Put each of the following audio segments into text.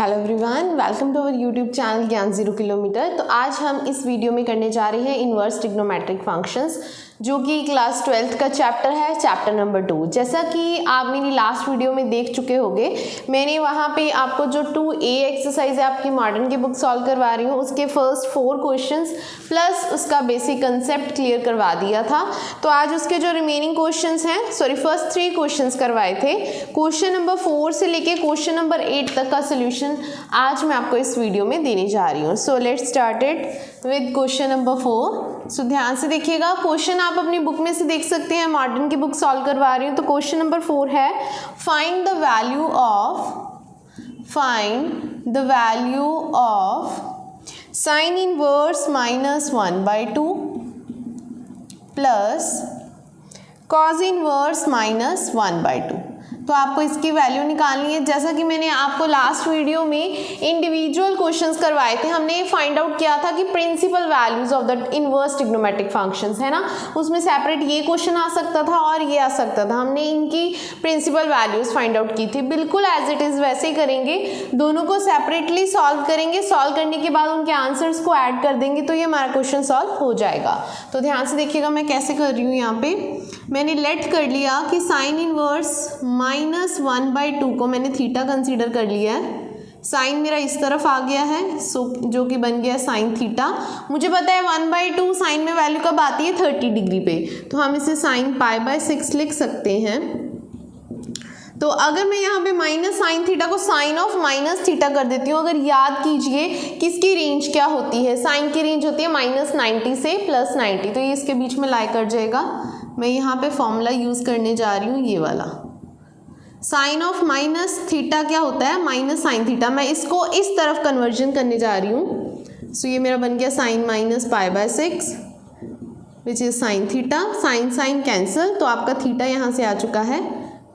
Hello everyone, welcome to our YouTube channel Gyan 0 kilometre. तो आज हम इस वीडियो में करने जा रहे हैं इन्वर्स ट्रिग्नोमेट्रिक फंक्शंस, जो कि क्लास 12th का चैप्टर है, चैप्टर नंबर 2। जैसा कि आप मेरी लास्ट वीडियो में देख चुके होंगे, मैंने वहाँ पे आपको जो 2A एक्सरसाइज है आपकी मॉडर्न की बुक सॉल्व करवा रही हूँ, उसके फर्स्ट 4 क्वेश्चंस प्लस उसका बेसिक कंसेप्ट क्लियर करवा दिया था। तो आज उसके जो रिमेनिंग क्वेश्चंस हैं, फर्स्ट 3 क्वेश्चंस करवाए थे, क्वेश्चन नंबर 4 से लेके क्वेश्चन नंबर 8 तक का सोल्यूशन आज मैं आपको इस वीडियो में देने जा रही हूँ। So let's start it with question number 4। सो ध्यान से देखिएगा, क्वेश्चन आप अपनी बुक में से देख सकते हैं, मॉडर्न की बुक सॉल्व करवा रही हूँ। तो क्वेश्चन नंबर 4 है, find the value of sine inverse -1/2 plus cos inverse -1/2। तो आपको इसकी वैल्यू निकालनी है। जैसा कि मैंने आपको लास्ट वीडियो में इंडिविजुअल क्वेश्चंस करवाए थे, हमने फाइंड आउट किया था कि principal values of the inverse trigonometric functions है ना, उसमें सेपरेट ये क्वेश्चन आ सकता था और ये आ सकता था। हमने इनकी प्रिंसिपल वैल्यूज फाइंड आउट की थी। बिल्कुल एज इट इज़ वैसे ही करेंगे, दोनों को सेपरेटली सॉल्व करेंगे, सॉल्व करने के बाद उनके आंसर्स को ऐड कर देंगे, तो ये हमारा क्वेश्चन सॉल्व हो जाएगा। तो ध्यान से देखिएगा मैं कैसे कर रही हूँ। यहाँ पे मैंने लेट कर लिया कि साइन इनवर्स -1/2 को मैंने थीटा कंसीडर कर लिया है। साइन मेरा इस तरफ आ गया है, जो कि बन गया साइन थीटा। मुझे पता है 1/2 साइन में वैल्यू कब आती है, 30 डिग्री पे, तो हम इसे साइन π/6 लिख सकते हैं। तो अगर मैं यहाँ पे माइनस साइन थीटा को साइन ऑफ माइनस थीटा कर देती हूँ, अगर याद कीजिए किसकी रेंज क्या होती है, साइन की रेंज होती है -90 से +90, तो ये इसके बीच में लाई कर जाएगा। मैं यहाँ पे फॉर्मूला यूज़ करने जा रही हूँ, ये वाला। साइन ऑफ माइनस थीटा क्या होता है, माइनस साइन थीटा। मैं इसको इस तरफ कन्वर्जन करने जा रही हूँ। सो ये मेरा बन गया sine -π/6 which is sine theta. Sine sine cancel, तो आपका थीटा यहाँ से आ चुका है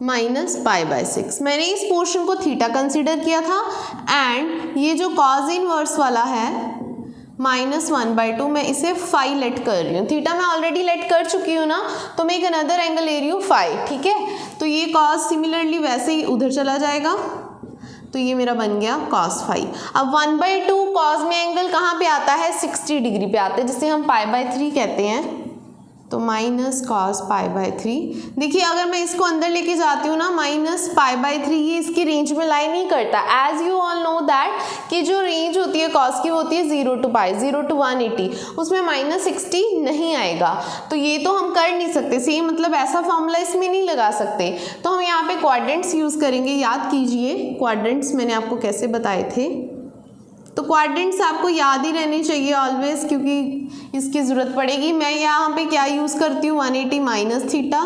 -π/6। मैंने इस पोर्शन को थीटा कंसीडर किया था, एंड ये जो कॉज इनवर्स वाला है -1/2, मैं इसे फाई लेट कर रही हूँ। थीटा मैं ऑलरेडी लेट कर चुकी हूँ ना, तो मैं एक अनदर एंगल ले रही हूँ फाई, ठीक है। तो ये कॉस सिमिलरली वैसे ही उधर चला जाएगा, तो ये मेरा बन गया cos फाई। अब 1/2 कॉस में एंगल कहाँ पे आता है, 60 डिग्री पे आता है, जिसे हम π/3 कहते हैं। तो -cos π/3। देखिए अगर मैं इसको अंदर लेके जाती हूँ ना, -π/3, ये इसकी रेंज में लाई नहीं करता। As you all know that कि जो रेंज होती है cos की, वो होती है 0 to π, 0 to 180, उसमें -60 नहीं आएगा। तो ये तो हम कर नहीं सकते, सेम मतलब ऐसा फॉर्मूला इसमें नहीं लगा सकते। तो हम यहाँ पे क्वाड्रेंट्स यूज़ करेंगे। याद कीजिए क्वाड्रेंट्स मैंने आपको कैसे बताए थे। तो क्वाड्रेंट्स आपको याद ही रहने चाहिए ऑलवेज, क्योंकि इसकी ज़रूरत पड़ेगी। मैं यहाँ पे क्या यूज़ करती हूँ, 180 minus theta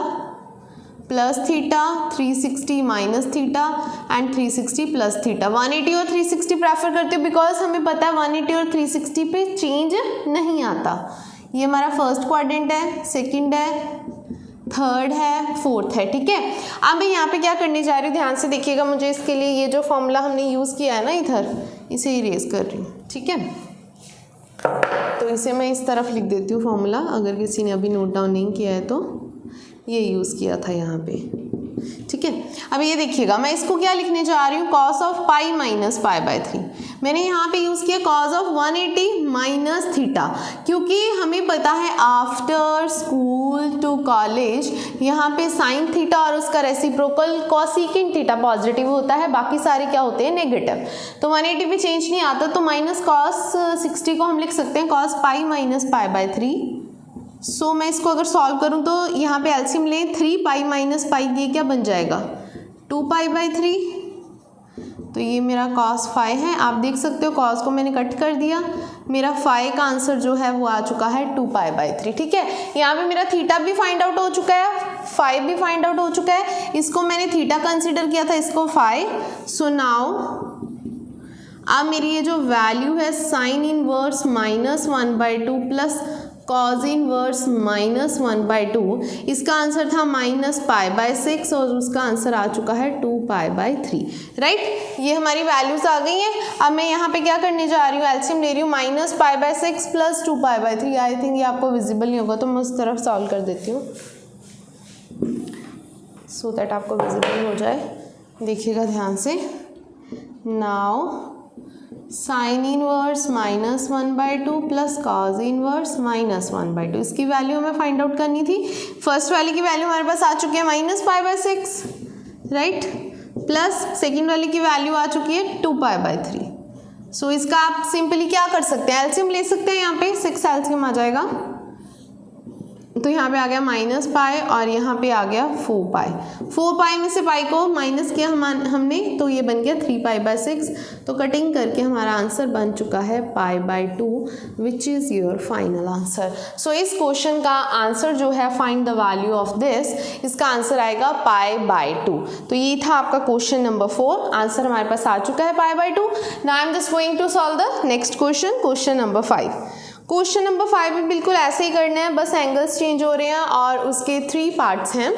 plus theta, 360 minus theta and 360 plus theta. 180 और 360 प्रेफर करती हूँ बिकॉज हमें पता है 180 और 360 पे चेंज नहीं आता। ये हमारा फर्स्ट क्वाड्रेंट है, सेकेंड है, थर्ड है, फोर्थ है, ठीक है। अब मैं यहाँ पे क्या करने जा रही हूँ, ध्यान से देखिएगा। मुझे इसके लिए ये जो फॉर्मूला हमने यूज़ किया है ना इधर, इसे इरेज कर रही हूँ, ठीक है। तो इसे मैं इस तरफ लिख देती हूँ फॉर्मूला, अगर किसी ने अभी नोट डाउन नहीं किया है तो ये यूज़ किया था यहाँ पे, ठीक है। अब ये देखिएगा, मैं इसको क्या लिखने जा रही हूँ, cos ऑफ पाई माइनस π/3। मैंने यहाँ पे यूज़ किया cos ऑफ 180 माइनस थीटा, क्योंकि हमें पता है आफ्टर स्कूल टू कॉलेज यहाँ पे साइन थीटा और उसका रेसिप्रोकल cosecant थीटा पॉजिटिव होता है, बाकी सारे क्या होते हैं, नेगेटिव। तो 180 पे चेंज नहीं आता, तो -cos 60 को हम लिख सकते हैं cos पाई माइनस π/3। सो मैं इसको अगर सॉल्व करूँ तो यहाँ पे एलसीएम लें, 3π माइनस पाई, ये क्या बन जाएगा, 2π/3। तो ये मेरा cos फाई है। आप देख सकते हो cos को मैंने कट कर दिया, मेरा फाई का आंसर जो है वो आ चुका है 2π/3, ठीक है। यहाँ पे मेरा थीटा भी फाइंड आउट हो चुका है, फाई भी फाइंड आउट हो चुका है। इसको मैंने थीटा कंसिडर किया था, इसको फाई। सो नाउ अब मेरी ये जो वैल्यू है sine inverse -1/2 plus cos inverse -1/2, इसका आंसर था -π/6 और उसका आंसर आ चुका है 2π/3, राइट। ये हमारी वैल्यूज आ गई हैं। अब मैं यहाँ पे क्या करने जा रही हूँ, एलसीएम ले रही हूँ, -π/6 प्लस 2π/3। आई थिंक ये आपको विजिबल नहीं होगा, तो मैं उस तरफ सॉल्व कर देती हूँ सो दैट आपको विजिबल हो जाए। देखिएगा ध्यान से। Now sine inverse minus 1/2 plus cos inverse minus 1/2। इसकी वैल्यू हमें फाइंड आउट करनी थी। फर्स्ट वाली की वैल्यू हमारे पास आ चुकी है -π/6, राइट, प्लस सेकेंड वाली की वैल्यू आ चुकी है 2π/3। सो इसका आप सिंपली क्या कर सकते हैं, एलसीएम ले सकते हैं। यहाँ पे 6 एलसीएम आ जाएगा, तो यहाँ पे आ गया -π और यहाँ पे आ गया 4π। 4π में से पाई को माइनस किया हमने, तो ये बन गया 3π/6। तो कटिंग करके हमारा आंसर बन चुका है π/2 which is your final answer. So इस क्वेश्चन का आंसर जो है find the value of this, इसका आंसर आएगा π/2। तो ये था आपका क्वेश्चन नंबर 4। आंसर हमारे पास आ चुका है π/2। Now I am just going to solve the next question, question number 5। Question number 5 में बिल्कुल ऐसे ही करना है, बस एंगल्स चेंज हो रहे हैं और उसके 3 पार्ट्स हैं।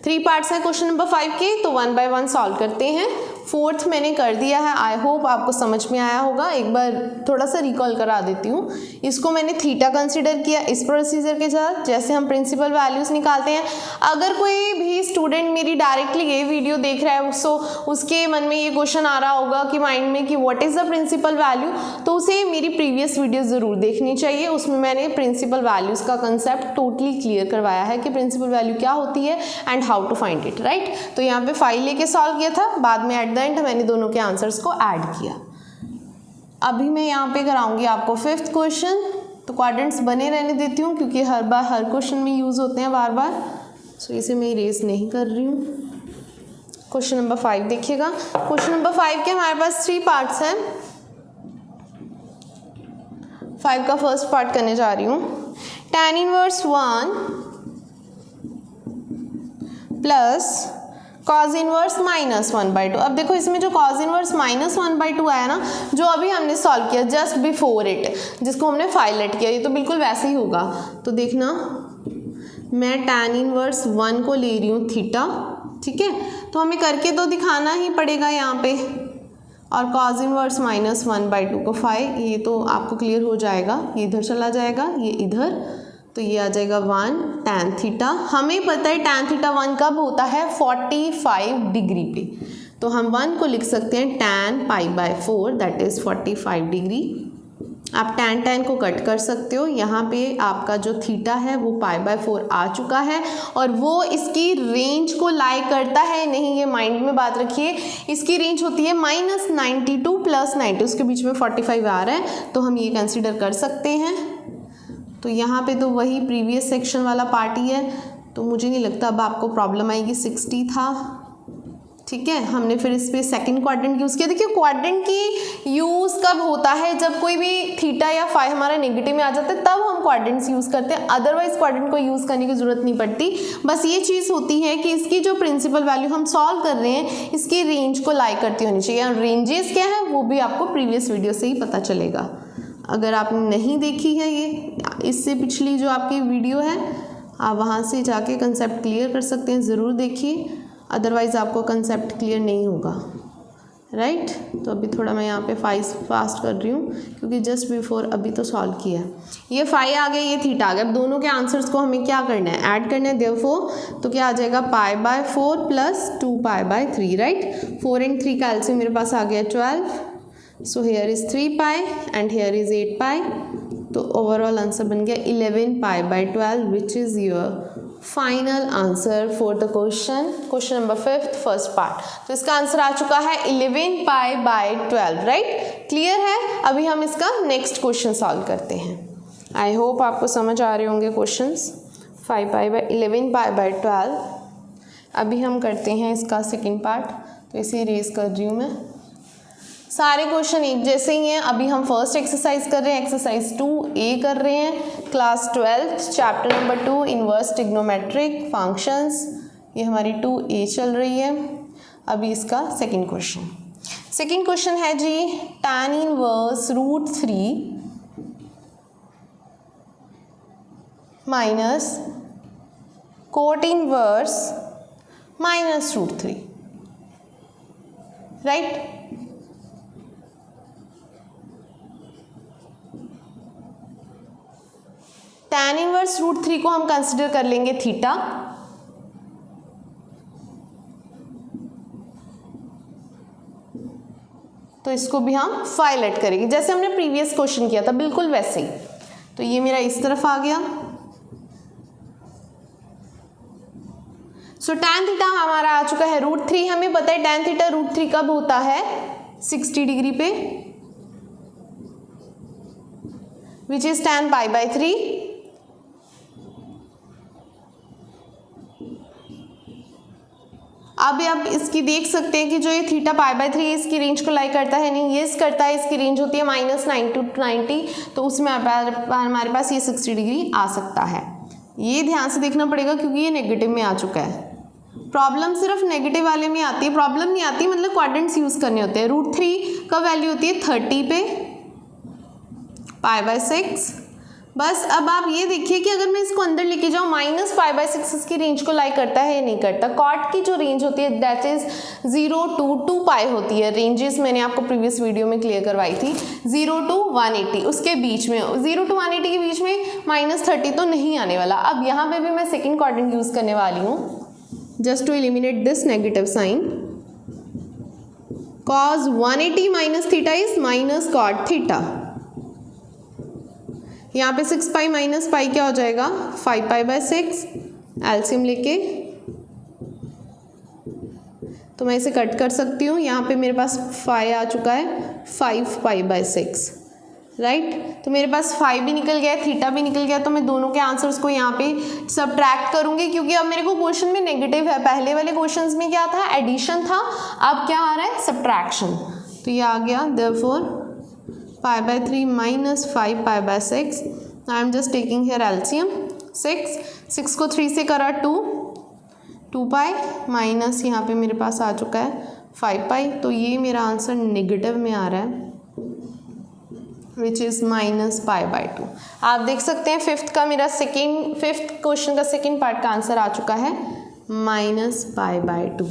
3 पार्ट्स हैं क्वेश्चन नंबर 5 के, तो 1 बाय 1 सॉल्व करते हैं। 4th मैंने कर दिया है, आई होप आपको समझ में आया होगा। एक बार थोड़ा सा रिकॉल करा देती हूँ। इसको मैंने थीटा कंसीडर किया इस प्रोसीजर के साथ, जैसे हम प्रिंसिपल वैल्यूज़ निकालते हैं। अगर कोई भी स्टूडेंट मेरी डायरेक्टली ये वीडियो देख रहा है, सो उसके मन में ये क्वेश्चन आ रहा होगा कि माइंड में कि what is the principal value, तो उसे मेरी प्रीवियस वीडियो ज़रूर देखनी चाहिए। उसमें मैंने प्रिंसिपल वैल्यूज़ का कंसेप्ट टोटली क्लियर करवाया है कि प्रिंसिपल वैल्यू क्या होती है and how to find it, right. तो यहाँ पे 5 लेके सॉल्व किया था, बाद में एट द एंड मैंने दोनों के आंसर्स को ऐड किया। अभी मैं यहाँ पे कराऊंगी आपको 5th क्वेश्चन। तो क्वाड्रेंट्स बने रहने देती हूँ क्योंकि हर बार हर क्वेश्चन में यूज़ होते हैं बार बार। सो इसे मैं इरेज नहीं कर रही हूँ। क्वेश्चन नंबर 5 देखिएगा। क्वेश्चन नंबर 5 के हमारे पास 3 पार्ट्स हैं। 5 का फर्स्ट पार्ट करने जा रही हूँ। tan inverse 1 plus cos inverse -1/2। अब देखो इसमें जो cos इनवर्स -1/2 आया ना, जो अभी हमने सॉल्व किया जस्ट बिफोर इट, जिसको हमने फाइलेट किया, ये तो बिल्कुल वैसे ही होगा। तो देखना, मैं tan इनवर्स 1 को ले रही हूँ थीटा, ठीक है। तो हमें करके तो दिखाना ही पड़ेगा यहाँ पे, और cos इनवर्स -1/2 को 5, ये तो आपको क्लियर हो जाएगा। ये इधर चला जाएगा, ये इधर, तो ये आ जाएगा 1 tan थीटा। हमें पता है tan थीटा 1 कब होता है, 45 डिग्री पे। तो हम 1 को लिख सकते हैं tan π/4 दैट इज़ 45 डिग्री। आप tan को कट कर सकते हो। यहाँ पे आपका जो थीटा है वो π/4 आ चुका है, और वो इसकी रेंज को लाई करता है नहीं, ये माइंड में बात रखिए। इसकी रेंज होती है -92 + 90, उसके बीच में 45 आ रहा है, तो हम ये कंसिडर कर सकते हैं। तो यहाँ पे तो वही प्रीवियस सेक्शन वाला पार्ट ही है, तो मुझे नहीं लगता अब आपको प्रॉब्लम आएगी। 60 था, ठीक है। हमने फिर इस पर सेकेंड क्वाड्रेंट यूज़ किया। देखिए क्वाड्रेंट की यूज़ कब होता है, जब कोई भी थीटा या फाई हमारा नेगेटिव में आ जाता है, तब हम क्वाड्रेंट्स यूज़ करते हैं। अदरवाइज क्वाड्रेंट को यूज़ करने की ज़रूरत नहीं पड़ती। बस ये चीज़ होती है कि इसकी जो प्रिंसिपल वैल्यू हम सॉल्व कर रहे हैं, इसकी रेंज को लाई करती होनी चाहिए। और रेंजेस क्या है वो भी आपको प्रीवियस वीडियो से ही पता चलेगा। अगर आपने नहीं देखी है ये, इससे पिछली जो आपकी वीडियो है, आप वहाँ से जाके कंसेप्ट क्लियर कर सकते हैं, ज़रूर देखिए। अदरवाइज़ आपको कंसेप्ट क्लियर नहीं होगा, राइट। तो अभी थोड़ा मैं यहाँ पे 5 फास्ट कर रही हूँ क्योंकि जस्ट बिफोर अभी तो सॉल्व किया है। ये 5 आ गया, ये थीटा आ गया। अब दोनों के आंसर्स को हमें क्या करना है, ऐड करना है। देयरफॉर तो क्या आ जाएगा, π/4 + 2π/3, राइट। 4 and 3 का एलसीएम मेरे पास आ गया 12। So here is 3π and here is 8π। तो ओवरऑल आंसर बन गया 11π/12 which is your final answer for the question number 5 first part. तो इसका आंसर आ चुका है 11π/12, राइट। क्लियर है। अभी हम इसका नेक्स्ट क्वेश्चन सॉल्व करते हैं। आई होप आपको समझ आ रहे होंगे क्वेश्चंस। 11π/12। अभी हम करते हैं इसका सेकेंड पार्ट, तो इसे रेज कर रही हूँ मैं। सारे क्वेश्चन एक जैसे ही हैं। अभी हम फर्स्ट एक्सरसाइज कर रहे हैं, एक्सरसाइज 2A कर रहे हैं, class 12 chapter number 2 inverse trigonometric functions. ये हमारी 2A चल रही है। अभी इसका सेकंड क्वेश्चन है जी, tan inverse √3 minus cot inverse -√3, right. tan inverse √3 को हम कंसिडर कर लेंगे थीटा। तो इसको भी हम 5 लेट करेंगे, जैसे हमने प्रीवियस क्वेश्चन किया था बिल्कुल वैसे ही। तो ये मेरा इस तरफ आ गया। सो tan थीटा हमारा आ चुका है √3। हमें पता है tan थीटा √3 कब होता है, 60 डिग्री पे, विच इज tan π/3। अब आप इसकी देख सकते हैं कि जो ये थीटा π/3 इसकी रेंज को लाइक करता है, नहीं ये करता है, इसकी रेंज होती है -90 to 90, तो उसमें हमारे पास ये 60 डिग्री आ सकता है। ये ध्यान से देखना पड़ेगा क्योंकि ये नेगेटिव में आ चुका है। प्रॉब्लम सिर्फ नेगेटिव वाले में आती है, प्रॉब्लम नहीं आती, मतलब क्वाड्रेंट्स यूज करने होते हैं। √3 का वैल्यू होती है 30 पे π/6। बस अब आप ये देखिए कि अगर मैं इसको अंदर लेके जाऊँ -π/6 इसकी रेंज को लाइक करता है या नहीं करता। कॉट की जो रेंज होती है दैट इज 0 to 2π होती है। रेंजेस मैंने आपको प्रीवियस वीडियो में क्लियर करवाई थी, 0 to 180 उसके बीच में, 0 to 180 के बीच में -30 तो नहीं आने वाला। अब यहाँ पे भी मैं सेकेंड क्वाड्रेंट यूज करने वाली हूँ just to eliminate this negative sign. cos 180 minus theta is minus cot theta. यहाँ पे 6π माइनस पाई क्या हो जाएगा, 5π/6। एलसीएम लेके तो मैं इसे कट कर सकती हूँ। यहाँ पे मेरे पास 5 आ चुका है, 5π/6 राइट। तो मेरे पास 5 भी निकल गया, थीटा भी निकल गया। तो मैं दोनों के आंसर्स को यहाँ पे सबट्रैक्ट करूँगी क्योंकि अब मेरे को क्वेश्चन में नेगेटिव है। पहले वाले क्वेश्चंस में क्या था, एडिशन था, अब क्या आ रहा है, सब्ट्रैक्शन। तो ये आ गया therefore π/3 minus 5π/6। I am just taking here LCM. 6 को 3 से करा 2π माइनस यहाँ पे मेरे पास आ चुका है 5π। तो ये मेरा आंसर नेगेटिव में आ रहा है विच इज़ -π/2। आप देख सकते हैं फिफ्थ क्वेश्चन का सेकेंड पार्ट का आंसर आ चुका है -π/2।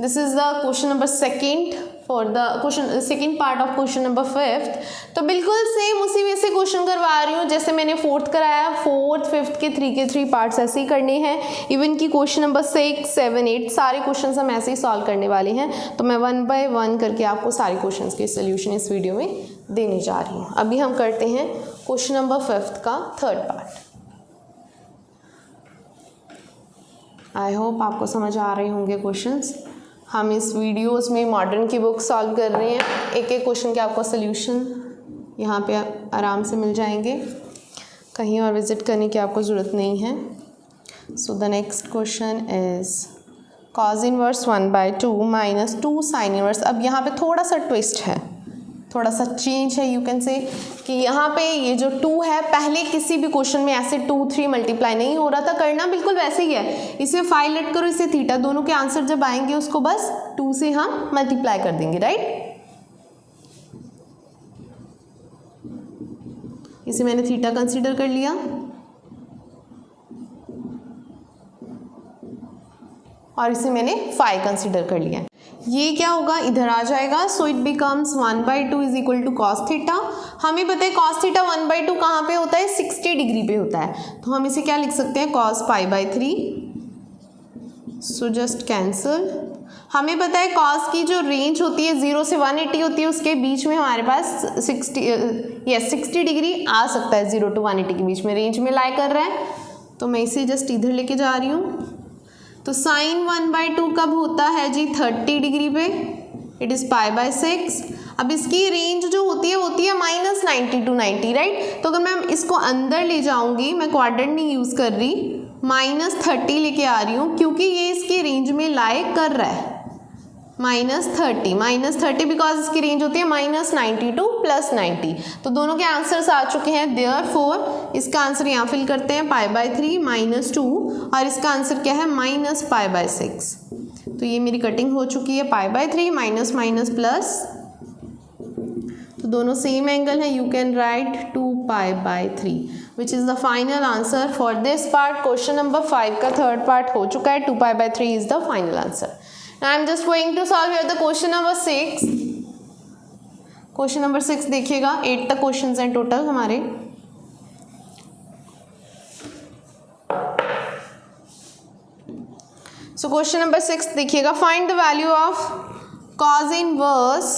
This is the question number second for the second part of question number 5th। तो बिल्कुल सेम उसी वे से क्वेश्चन करवा रही हूँ जैसे मैंने 4th कराया। 4th 5th के 3 पार्ट्स ऐसे ही करने हैं। इवन कि क्वेश्चन नंबर 6, 7, 8 सारे क्वेश्चंस हम ऐसे ही सॉल्व करने वाले हैं। तो मैं 1 by 1 करके आपको सारे क्वेश्चंस के सोल्यूशन इस वीडियो में देने जा रही हूँ। अभी हम करते हैं क्वेश्चन नंबर 5th का 3rd पार्ट। आई होप आपको समझ आ रहे होंगे क्वेश्चंस। हम इस वीडियोस में मॉडर्न की बुक सॉल्व कर रहे हैं। एक एक क्वेश्चन के आपको सोल्यूशन यहाँ पे आराम से मिल जाएंगे, कहीं और विजिट करने की आपको ज़रूरत नहीं है। So the next question is cos inverse 1/2 minus 2 sin inverse. अब यहाँ पे थोड़ा सा ट्विस्ट है, थोड़ा सा चेंज है, यू कैन से कि यहाँ पे ये जो 2 है, पहले किसी भी क्वेश्चन में ऐसे 2, 3 मल्टीप्लाई नहीं हो रहा था, करना बिल्कुल वैसे ही है। इसे 5 लेट करो, इसे थीटा, दोनों के आंसर जब आएंगे उसको बस 2 से हम मल्टीप्लाई कर देंगे, राइट। इसे मैंने थीटा कंसीडर कर लिया और इसे मैंने 5 कंसीडर कर लिया। ये क्या होगा, इधर आ जाएगा। So it becomes 1/2 is equal to cos theta. हमें पता है कॉस थीटा 1/2 कहाँ पे होता है, 60 डिग्री पे होता है। तो हम इसे क्या लिख सकते हैं, कॉस π/3। So just cancel. हमें पता है कॉस की जो रेंज होती है 0 से 180 होती है, उसके बीच में हमारे पास 60 डिग्री आ सकता है। 0 to 180 के बीच में रेंज में लाई कर रहा है। तो मैं इसे जस्ट इधर लेके जा रही हूँ। तो साइन 1/2 कब होता है जी, 30 डिग्री पे, इट इज़ π/6। अब इसकी रेंज जो होती है -90 to 90, राइट। तो अगर मैं इसको अंदर ले जाऊंगी, मैं क्वाड्रेंट नहीं यूज़ कर रही, -30 लेके आ रही हूँ क्योंकि ये इसकी रेंज में लाई कर रहा है। -30 बिकॉज इसकी रेंज होती है -90 to +90। तो दोनों के आंसर्स आ चुके हैं। देयरफॉर इसका आंसर यहाँ फिल करते हैं, π/3 -2, और इसका आंसर क्या है, -π/6। तो ये मेरी कटिंग हो चुकी है, π/3 माइनस प्लस, तो दोनों सेम एंगल है। You can write 2π/3 which is the final answer for this part. Question number 5 का 3rd पार्ट हो चुका है। 2π/3 is the final answer. Now I am just going to solve here the question number 6. Question number 6 देखिएगा, 8 तक questions हैं total हमारे। So question number 6 देखिएगा, find the value of cos inverse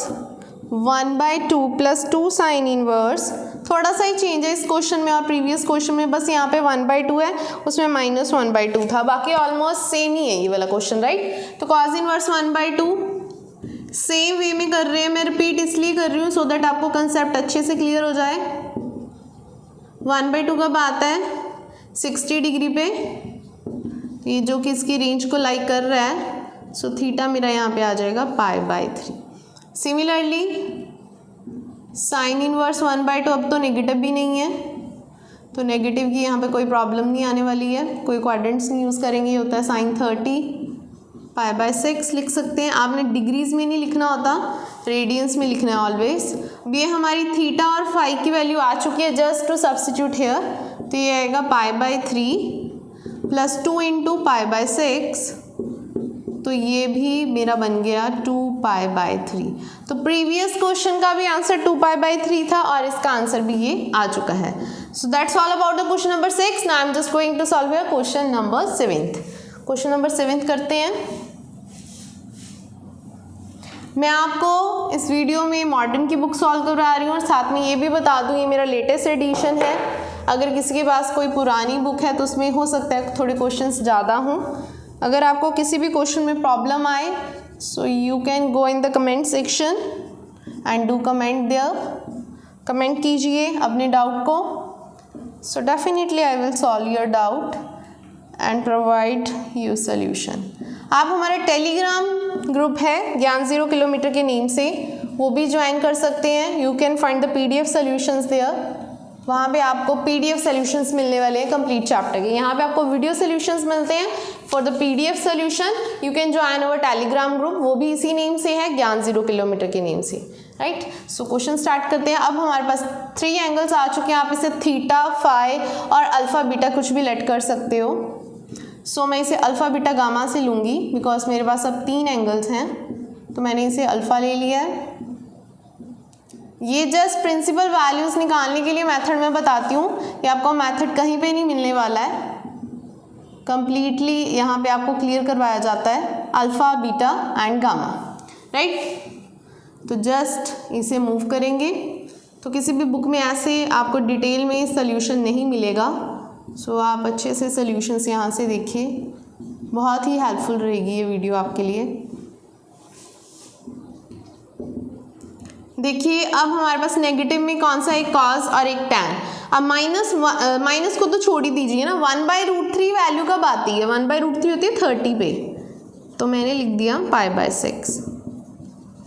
1/2 + 2 sine inverse, थोड़ा सा ही चेंज है इस question में और प्रीवियस क्वेश्चन में, बस यहाँ पे 1/2 है, उसमें -1/2 था, बाकी ऑलमोस्ट सेम ही है ये वाला क्वेश्चन, राइट। तो कॉज इनवर्स 1/2 सेम वे में कर रहे हैं, मैं रिपीट इसलिए कर रही हूँ सो दैट आपको कंसेप्ट अच्छे से क्लियर हो जाए। 1/2 कब आता है? 60 डिग्री पे, ये जो कि इसकी रेंज को लाइक कर रहा है, सो थीटा मेरा यहाँ पे आ जाएगा π/3। सिमिलरली साइन इनवर्स 1/2 अब तो नेगेटिव भी नहीं है, तो नेगेटिव की यहाँ पे कोई प्रॉब्लम नहीं आने वाली है, कोई क्वाड्रेंट्स नहीं यूज़ करेंगे, ये होता है sin 30 π/6 लिख सकते हैं। आपने डिग्रीज में नहीं लिखना होता, रेडियंस में लिखना है ऑलवेज। अब ये हमारी थीटा और फाई की वैल्यू आ चुकी है, जस्ट टू सब्स्टिट्यूट हेयर, तो ये आएगा π/3 + 2 × π/6, तो ये भी मेरा बन गया 2π/3। तो प्रीवियस क्वेश्चन का भी आंसर 2π/3 था और इसका आंसर भी ये आ चुका है। So that's all about the question number 6। Now I am just going to solve your question number 7। Question number 7 करते हैं। मैं आपको इस वीडियो में मॉडर्न की बुक सॉल्व करवा रही हूँ और साथ में ये भी बता दूँ ये मेरा लेटेस्ट एडिशन है। अगर किसी के पास कोई पुरानी बुक है तो उसमें हो सकता है थोड़े क्वेश्चंस ज़्यादा हों। अगर आपको किसी भी क्वेश्चन में प्रॉब्लम आए so you can go in the comment section and do comment there. Comment कीजिए अपने डाउट को, so definitely I will solve your doubt and provide you solution. आप हमारा टेलीग्राम ग्रुप है ज्ञान 0 किलोमीटर के नेम से, वो भी ज्वाइन कर सकते हैं। You can find the PDF solutions there. वहाँ पे आपको PDF सॉल्यूशंस मिलने वाले हैं कंप्लीट चैप्टर के। यहाँ पे आपको वीडियो सॉल्यूशंस मिलते हैं। For the PDF solution you can join our Telegram group, वो भी इसी नेम से है ज्ञान 0 किलोमीटर के नेम से, राइट। सो क्वेश्चन स्टार्ट करते हैं। अब हमारे पास 3 एंगल्स आ चुके हैं। आप इसे थीटा, फाई और अल्फा बीटा कुछ भी लेट कर सकते हो। सो मैं इसे अल्फा बीटा गामा से लूँगी बिकॉज मेरे पास अब 3 एंगल्स हैं, तो मैंने इसे अल्फा ले लिया है। ये जस्ट प्रिंसिपल वैल्यूज़ निकालने के लिए मेथड में बताती हूँ कि आपको मेथड कहीं पे नहीं मिलने वाला है, कंप्लीटली यहाँ पे आपको क्लियर करवाया जाता है alpha, beta and gamma, right. तो जस्ट इसे मूव करेंगे तो किसी भी बुक में ऐसे आपको डिटेल में सोल्यूशन नहीं मिलेगा। सो आप अच्छे से सोल्यूशंस यहाँ से देखिए, बहुत ही हेल्पफुल रहेगी ये वीडियो आपके लिए। देखिए अब हमारे पास नेगेटिव में कौन सा, एक कॉस और एक टैन। अब माइनस को तो छोड़ ही दीजिए ना, 1/√3 वैल्यू कब आती है? 1/√3 होती है 30 पे, तो मैंने लिख दिया π/6,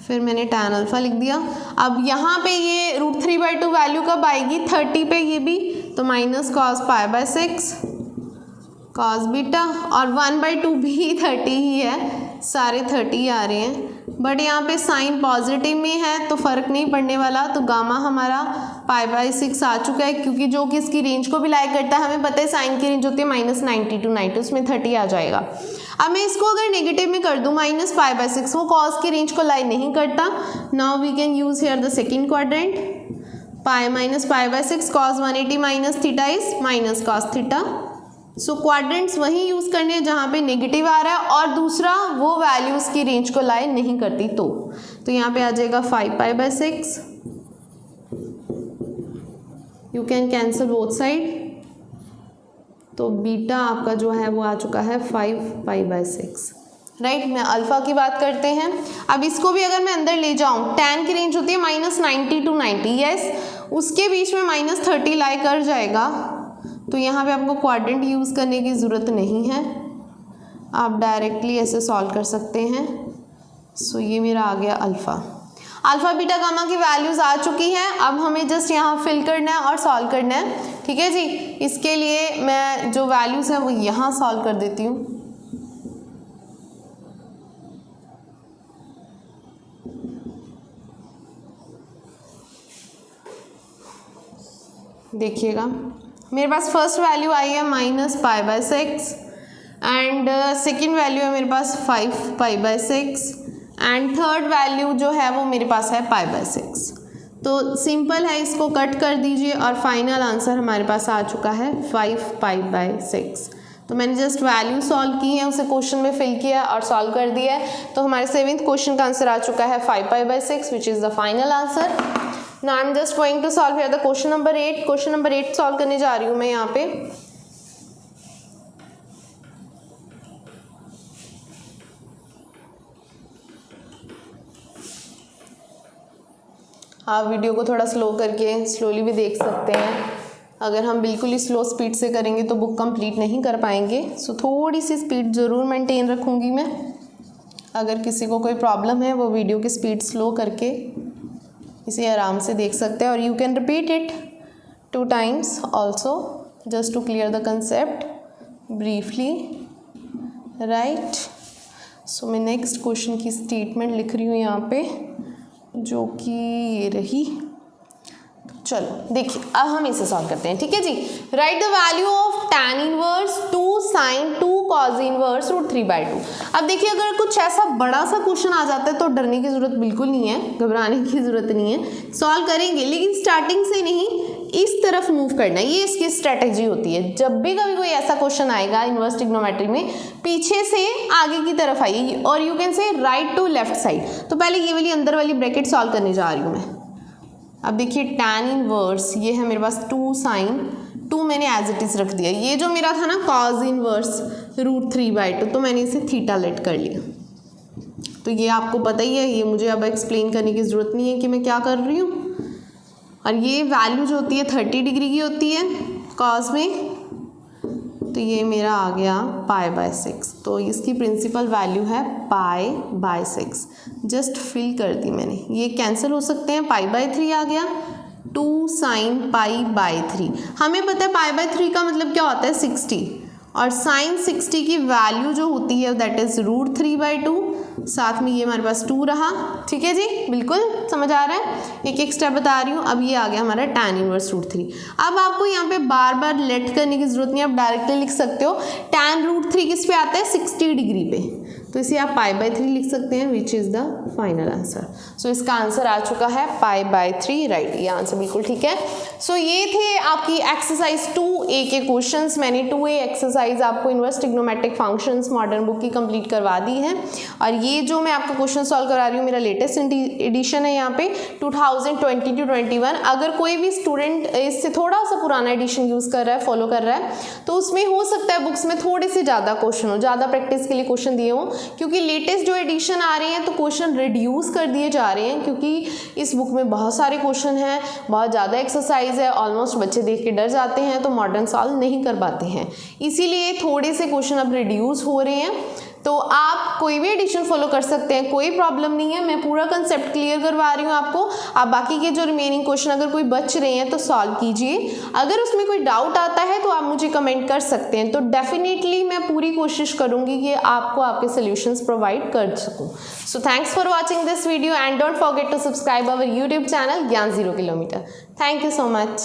फिर मैंने टैन अल्फ़ा लिख दिया। अब यहाँ पे ये √3/2 वैल्यू कब आएगी? 30 पे ये भी, तो -cos π/6 cos बीटा, और 1/2 भी 30 ही है, सारे 30 आ रहे हैं। बट यहाँ पे साइन पॉजिटिव में है तो फ़र्क नहीं पड़ने वाला, तो गामा हमारा π/6 आ चुका है, क्योंकि जो कि इसकी रेंज को भी लाइक करता है। हमें पता है साइन की रेंज होती है -90 to 90, उसमें 30 आ जाएगा। अब मैं इसको अगर नेगेटिव में कर दूँ -π/6, वो कॉस की रेंज को लाइक नहीं करता। Now we can use here the second quadrant, π -π/6 cos 180 - theta is -cos theta. So quadrants वहीं यूज़ करने हैं जहाँ पे नेगेटिव आ रहा है और दूसरा वो वैल्यूज़ की रेंज को लाए नहीं करती, तो यहाँ पे आ जाएगा 5π/6। You can cancel both side, तो बीटा आपका जो है वो आ चुका है 5π/6, राइट। मैं अल्फ़ा की बात करते हैं। अब इसको भी अगर मैं अंदर ले जाऊँ, टैन की रेंज होती है -90 to 90, यस, उसके बीच में -30 लाई कर जाएगा, तो यहाँ पे आपको क्वाड्रेंट यूज़ करने की ज़रूरत नहीं है, आप डायरेक्टली ऐसे सॉल्व कर सकते हैं। सो ये मेरा आ गया अल्फ़ा। अल्फ़ा बीटा गामा की वैल्यूज़ आ चुकी हैं, अब हमें जस्ट यहाँ फिल करना है और सॉल्व करना है, ठीक है जी। इसके लिए मैं जो वैल्यूज़ हैं वो यहाँ सॉल्व कर देती हूँ। देखिएगा मेरे पास फर्स्ट वैल्यू आई है -π/6 एंड सेकेंड वैल्यू है मेरे पास 5π/6 एंड थर्ड वैल्यू जो है वो मेरे पास है π/6। तो सिंपल है, इसको कट कर दीजिए और फाइनल आंसर हमारे पास आ चुका है 5π/6। तो मैंने जस्ट वैल्यू सॉल्व की है, उसे क्वेश्चन में फिल किया और सॉल्व कर दिया है। तो हमारे 7th क्वेश्चन का आंसर आ चुका है 5π/6 which is the final answer. Now I am just going to solve here the question number 8। Question number 8 solve करने जा रही हूँ मैं यहाँ पे। आप वीडियो को थोड़ा स्लो करके स्लोली भी देख सकते हैं। अगर हम बिल्कुल ही स्लो स्पीड से करेंगे तो बुक कंप्लीट नहीं कर पाएंगे, सो थोड़ी सी स्पीड ज़रूर मेंटेन रखूँगी मैं। अगर किसी को कोई प्रॉब्लम है वो वीडियो की स्पीड स्लो करके इसे आराम से देख सकते हैं, और you can repeat it 2 times also just to clear the concept briefly, right. So मैं नेक्स्ट क्वेश्चन की स्टेटमेंट लिख रही हूँ यहाँ पे, जो कि ये रही। चलो देखिए अब हम इसे सॉल्व करते हैं, ठीक है जी। Write the value of tan inverse 2 sin 2 cos inverse √3/2। अब देखिए अगर कुछ ऐसा बड़ा सा क्वेश्चन आ जाता है तो डरने की ज़रूरत बिल्कुल नहीं है, घबराने की ज़रूरत नहीं है, सॉल्व करेंगे, लेकिन स्टार्टिंग से नहीं इस तरफ मूव करना है, ये इसकी स्ट्रेटेजी होती है। जब भी कभी कोई ऐसा क्वेश्चन आएगा इनवर्स ट्रिग्नोमेट्री में, पीछे से आगे की तरफ आइए, और you can say right to left side. तो पहले ये वाली अंदर वाली ब्रैकेट सॉल्व करने जा रही हूँ मैं। अब देखिए tan इनवर्स ये है मेरे पास 2 sin 2 मैंने एज इट इज़ रख दिया। ये जो मेरा था ना cos इनवर्स √3/2, तो मैंने इसे थीटा लेट कर लिया। तो ये आपको पता ही है, ये मुझे अब एक्सप्लेन करने की ज़रूरत नहीं है कि मैं क्या कर रही हूँ। और ये वैल्यू जो होती है 30 डिग्री की होती है cos में, तो ये मेरा आ गया π/6। तो इसकी प्रिंसिपल वैल्यू है π/6, जस्ट फिल कर दी मैंने। ये कैंसिल हो सकते हैं, π/3 आ गया, 2 sin π/3। हमें पता है π/3 का मतलब क्या होता है 60, और sin 60 की वैल्यू जो होती है दैट इज़ √3/2। साथ में ये हमारे पास 2 रहा, ठीक है जी, बिल्कुल समझ आ रहा है। एक एक स्टेप बता रही हूँ। अब ये आ गया हमारा tan इनवर्स √3। अब आपको यहाँ पे बार बार लेट करने की ज़रूरत नहीं है, आप डायरेक्टली लिख सकते हो। tan √3 किस पे आता है 60 डिग्री पे, तो इसे आप π/3 लिख सकते हैं which is the final answer. So इसका आंसर आ चुका है π/3, राइट, ये आंसर बिल्कुल ठीक है। सो ये थे आपकी एक्सरसाइज 2A के क्वेश्चंस। मैंने 2A एक्सरसाइज आपको inverse trigonometric functions modern book की कंप्लीट करवा दी है, और ये जो मैं आपको क्वेश्चन सॉल्व करा रही हूँ मेरा लेटेस्ट एडिशन है यहाँ पे 2020-21। अगर कोई भी स्टूडेंट इससे थोड़ा सा पुराना एडिशन यूज़ कर रहा है, फॉलो कर रहा है, तो उसमें हो सकता है बुक्स में थोड़े से ज़्यादा क्वेश्चन हो, ज़्यादा प्रैक्टिस के लिए क्वेश्चन दिए हों, क्योंकि लेटेस्ट जो एडिशन आ रही है तो क्वेश्चन रिड्यूस कर दिए जा रहे हैं, क्योंकि इस बुक में बहुत सारे क्वेश्चन हैं, बहुत ज़्यादा एक्सरसाइज है, ऑलमोस्ट बच्चे देख के डर जाते हैं, तो मॉडर्न सॉल्व नहीं कर पाते हैं, इसीलिए थोड़े से क्वेश्चन अब रिड्यूस हो रहे हैं। तो आप कोई भी एडिशन फॉलो कर सकते हैं, कोई प्रॉब्लम नहीं है। मैं पूरा कंसेप्ट क्लियर करवा रही हूँ आपको। आप बाकी के जो रिमेनिंग क्वेश्चन अगर कोई बच रहे हैं तो सॉल्व कीजिए। अगर उसमें कोई डाउट आता है तो आप मुझे कमेंट कर सकते हैं, तो डेफिनेटली मैं पूरी कोशिश करूँगी कि आपको आपके सोल्यूशंस प्रोवाइड कर सकूँ। So thanks for watching this video and don't forget to subscribe our YouTube channel Gyan 0 kilometre. Thank you so much.